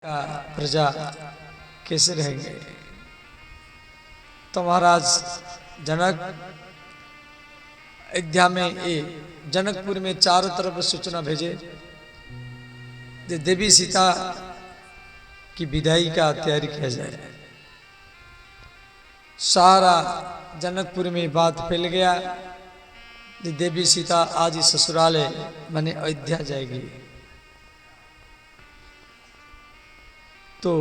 का प्रजा कैसे रहेंगे। तो महाराज जनक अयोध्या में ये जनकपुर में चारों तरफ सूचना भेजे देवी सीता की विदाई का तैयारी किया जाए। सारा जनकपुर में बात फैल गया। देवी सीता आज ही ससुराल माने अयोध्या जाएगी। तो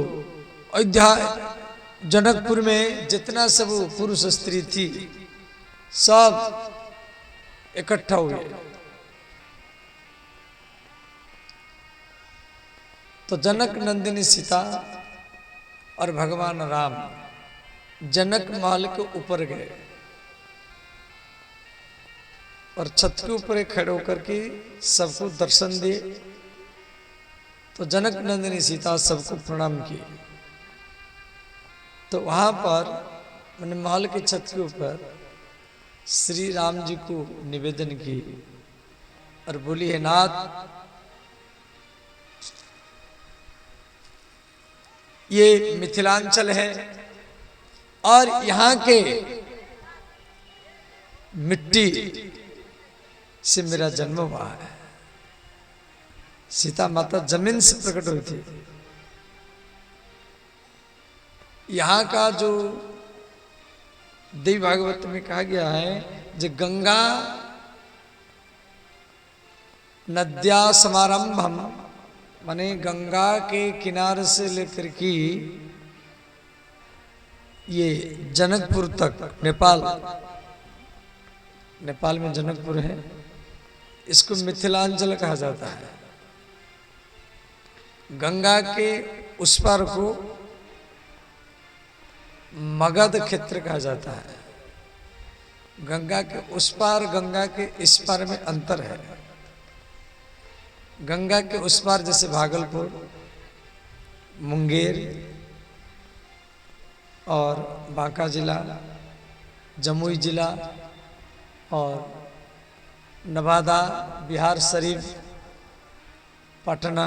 अयोध्या जनकपुर में जितना सब पुरुष स्त्री थी सब इकट्ठा हुए। तो जनक नंदिनी सीता और भगवान राम जनक महल के ऊपर गए और छत के ऊपर खड़े होकर के सबको दर्शन दिए। तो जनक नंदिनी सीता सबको प्रणाम की। तो वहां पर मैंने महल के छत के ऊपर श्री राम जी को निवेदन की और बोली, हे नाथ, ये मिथिलांचल है और यहाँ के मिट्टी से मेरा जन्म हुआ है। सीता माता जमीन से प्रकट हुई थी। यहाँ का जो देवी भागवत में कहा गया है, जो गंगा नद्या समारंभम माने गंगा के किनारे से लेकर के ये जनकपुर तक, नेपाल में जनकपुर है, इसको मिथिलांचल कहा जाता है। गंगा के उस पार को मगध क्षेत्र कहा जाता है। गंगा के उस पार गंगा के इस पार में अंतर है। गंगा के उस पार जैसे भागलपुर, मुंगेर और बांका जिला, जमुई जिला और नवादा, बिहार शरीफ, पटना,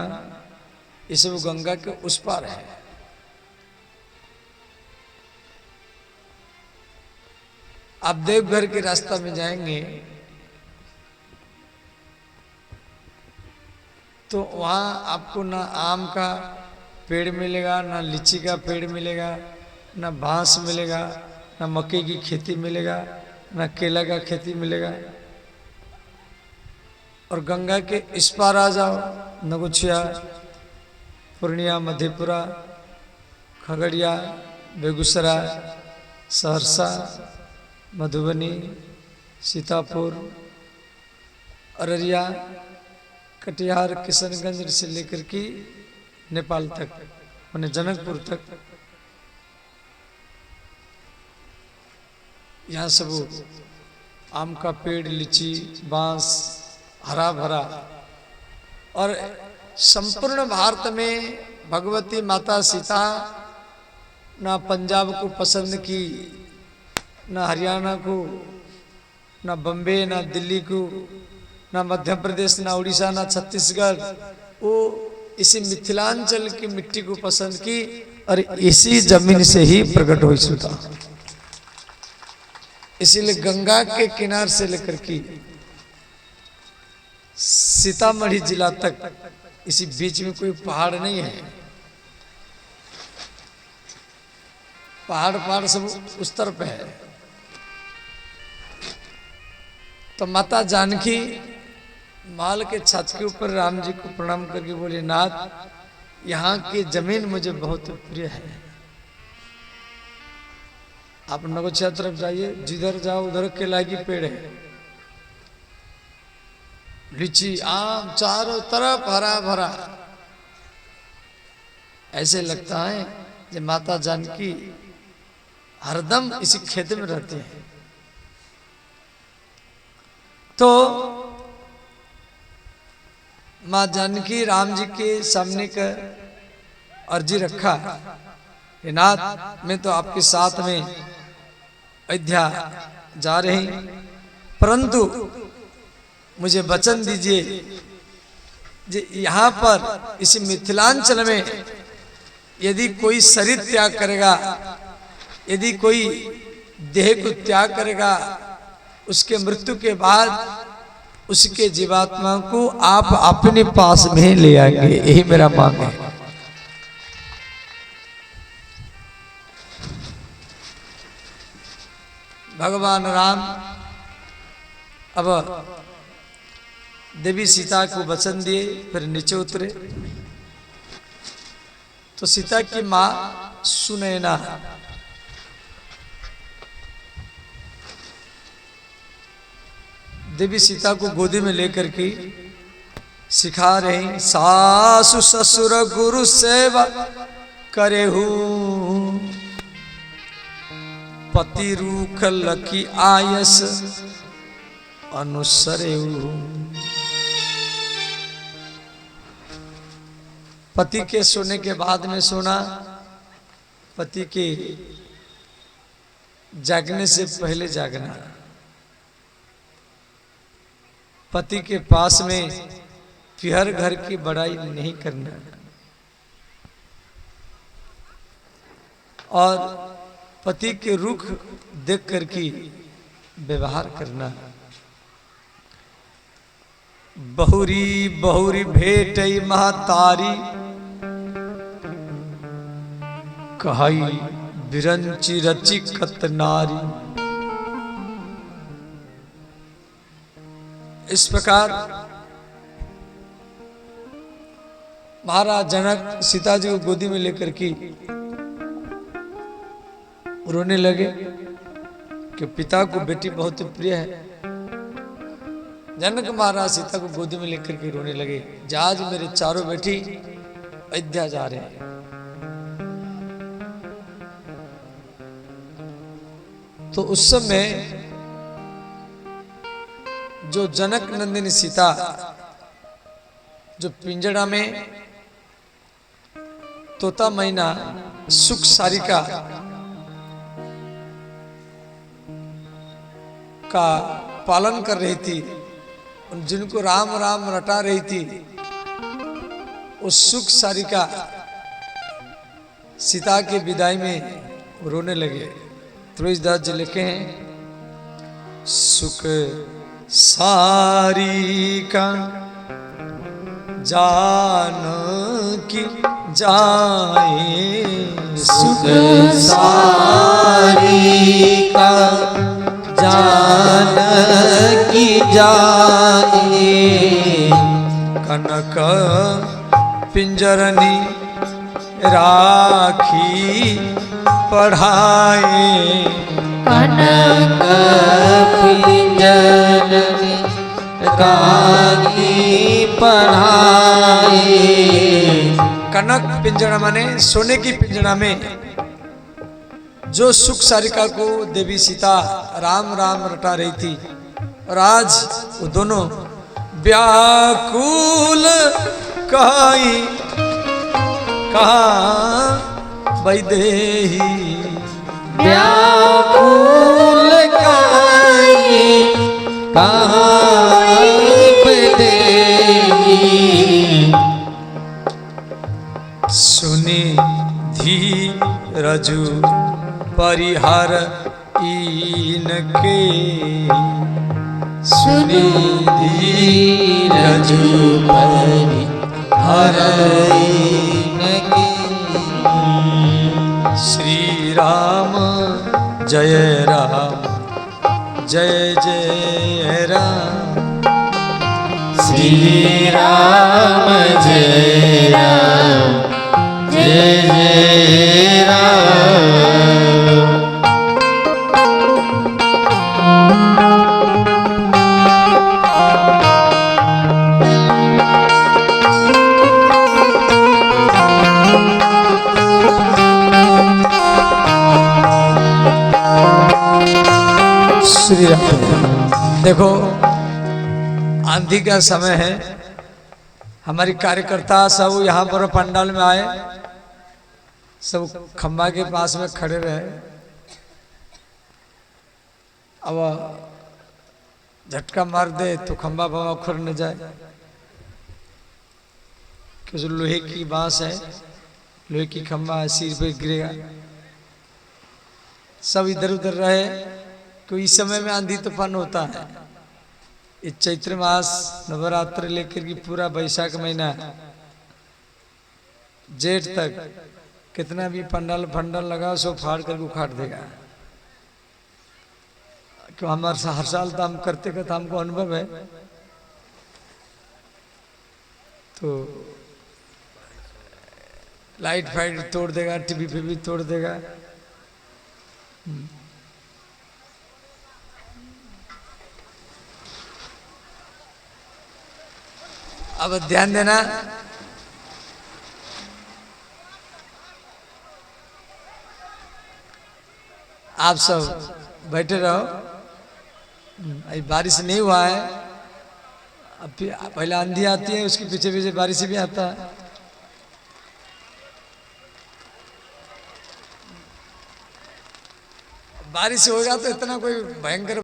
ये सब गंगा के उस पार है। आप देवघर के रास्ता में जाएंगे तो वहाँ आपको ना आम का पेड़ मिलेगा, ना लीची का पेड़ मिलेगा, ना बांस मिलेगा, ना मक्के की खेती मिलेगा, ना केला का खेती मिलेगा। और गंगा के इस पार आ जाओ, नगुछिया, पूर्णिया, मधेपुरा, खगड़िया, बेगूसराय, सहरसा, मधुबनी, सीतापुर, अररिया, कटिहार, किशनगंज से लेकर के नेपाल तक माने जनकपुर तक, यहाँ सब आम का पेड़, लीची, बांस, हरा भरा। और संपूर्ण भारत में भगवती माता सीता ना पंजाब को पसंद की, ना हरियाणा को, ना बम्बे, ना दिल्ली को, ना मध्य प्रदेश, ना उड़ीसा, ना छत्तीसगढ़। वो इसी मिथिलांचल की मिट्टी को पसंद की और इसी जमीन से ही प्रकट हुई सीता। इसीलिए गंगा के किनार से लेकर के सीतामढ़ी जिला तक इसी बीच में कोई पहाड़ नहीं है। पहाड़ सब उस तरफ है। तो माता जानकी महल के छत के ऊपर राम जी को प्रणाम करके बोले, नाथ, यहाँ की जमीन मुझे बहुत प्रिय है। आप नगोछिया तरफ जाइए, जिधर जाओ उधर केला की पेड़ है, लीची, आम, चारों तरफ हरा भरा। ऐसे लगता है कि माता जानकी हरदम इसी खेत में रहते हैं। तो माँ जानकी राम जी के सामने का अर्जी रखा, हे नाथ, मैं तो आपके साथ में अयोध्या जा रही, परंतु मुझे वचन दीजिए, यहाँ पर इस मिथिलांचल में यदि कोई शरीर त्याग करेगा, यदि कोई देह को त्याग करेगा, उसके मृत्यु के बाद उसके जीवात्मा को आप अपने पास में ले आएंगे, यही मेरा मांग है। भगवान राम अब देवी सीता को वचन दिए, फिर नीचे उतरे। तो सीता की मां सुनैना देवी सीता को गोदी में लेकर के सिखा रहे, सासु ससुर गुरु सेवा करे हूँ, पति रूख लकी आयस अनुसरे हूँ। पति के सोने के बाद में सोना, पति के जागने से पहले जागना, पति के पास में फिर घर की बड़ाई नहीं करना, और पति के रुख देख कर के व्यवहार करना। बहुरी बहुरी भेटई महतारी, कहाई बिरंची रची कतनारी। इस प्रकार महाराज जनक सीता जी को गोदी में लेकर के रोने लगे कि पिता को बेटी बहुत प्रिय है। जनक महाराज सीता को गोदी में लेकर के रोने लगे, आज मेरे चारों बेटी अयोध्या जा रहे हैं। तो उस समय जो जनक नंदिनी सीता जो पिंजड़ा में तोता मैना सुख सारिका का पालन कर रही थी, जिनको राम राम रटा रही थी, उस सुख सारिका सीता के विदाई में रोने लगे। तुलसीदास जी लिखे हैं, सुख सारिका जानकी जाए, सुख सारिका जानकी जाए, कनक पिंजरनी राखी पढ़ाए, कनक पिंजरनी राखी पढ़ाए। कनक पिंजरा माने सोने की पिंजरा में जो सुख सारिका को देवी सीता राम राम रटा रही थी, और आज वो दोनों व्याकुल कहाई कहाँ वैदेही, व्याकुल कहाई कहाँ वैदेही। सुनी धीरजु परिहार इनके, सुनी धीरजु परिहार इनके। श्री राम जय राम जय जय राम, श्री राम जय राम जय जय राम। श्री राम। देखो आंधी का समय है, हमारी कार्यकर्ता सब यहाँ पर पंडाल में आए, सब खंबा के पास में खड़े रहे। अब झटका मार दे तो खंबा बवा खुर न जाए, क्योंकि लोहे की बांस है, लोहे की खंभा सिर पे गिरेगा, सब इधर उधर रहे। क्योंकि इस समय में आंधी तूफान होता है। इस चैत्र मास नवरात्र लेकर के पूरा वैशाख महीना जेठ तक कितना भी पंडाल फंडाल लगा सो फाड़ कर उखाड़ देगा। क्यों हमारे हर साल तो हम करते करते हमको अनुभव है। तो लाइट फाइट तोड़ देगा, टीवी पे भी तोड़ देगा। अब ध्यान देना, आप सब बैठे रहो। अभी बारिश नहीं हुआ है, अब पहले आंधी आती है, उसके पीछे पीछे बारिश भी आता है। बारिश होगा तो इतना कोई भयंकर